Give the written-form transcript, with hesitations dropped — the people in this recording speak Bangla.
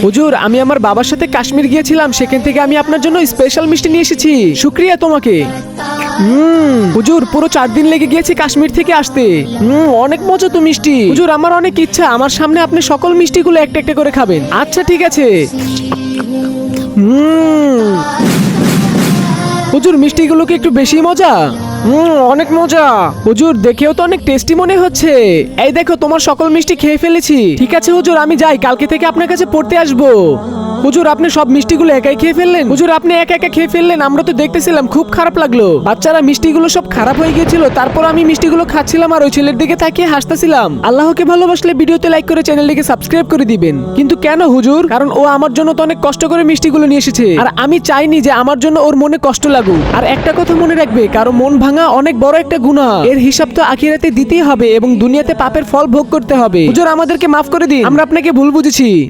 হুজুর, আমি আমার বাবার সাথে কাশ্মীর গিয়েছিলাম, সেখান থেকে আমি আপনার জন্য স্পেশাল মিষ্টি নিয়ে এসেছি। শুক্রিয়া তোমাকে। হুজুর, পুরো 4 দিন লেগে গিয়েছে কাশ্মীর থেকে আসতে। অনেক মজা তো মিষ্টি। হুজুর, আমার অনেক ইচ্ছা আমার সামনে আপনি সকল মিষ্টিগুলো একটা একটা করে খাবেন। আচ্ছা ঠিক আছে। হুজুর, মিষ্টিগুলো কি একটু বেশি মজা? অনেক মজা। হুজুর, দেখেও তো অনেক টেস্টি মনে হচ্ছে। এই দেখো, তোমার সকল মিষ্টি খেয়ে ফেলেছি। ঠিক আছে হুজুর, আমি যাই, কালকে থেকে আপনার কাছে পড়তে আসবো। হুজুর, আপনি সব মিষ্টিগুলো একাই খেয়ে ফেললেন? হুজুর, আপনি একা একা খেয়ে ফেললেন, আমরা তো দেখতেছিলাম, খুব খারাপ লাগলো। বাচ্চারা মিষ্টিগুলো সব খারাপ হয়ে গিয়েছিল, তারপর আমি মিষ্টিগুলো খাচ্ছিলাম আর ওই ছেলের দিকে তাকিয়ে হাসতেছিলাম। আল্লাহকে ভালোবাসলে ভিডিওতে লাইক করে চ্যানেলটিকে সাবস্ক্রাইব করে দিবেন। কিন্তু কেন হুজুর? কারণ ও আমার জন্য তো অনেক কষ্ট করে মিষ্টিগুলো নিয়ে এসেছে, আর আমি চাইনি যে আমার জন্য ওর মনে কষ্ট লাগুক। আর একটা কথা মনে রাখবে, কারো মন ভাঙা অনেক বড় একটা গুনাহ। এর হিসাব তো আখিরাতে দিতেই হবে এবং দুনিয়াতে পাপের ফল ভোগ করতে হবে। হুজুর, আমাদেরকে মাফ করে দিন, আমরা আপনাকে ভুল বুঝেছি।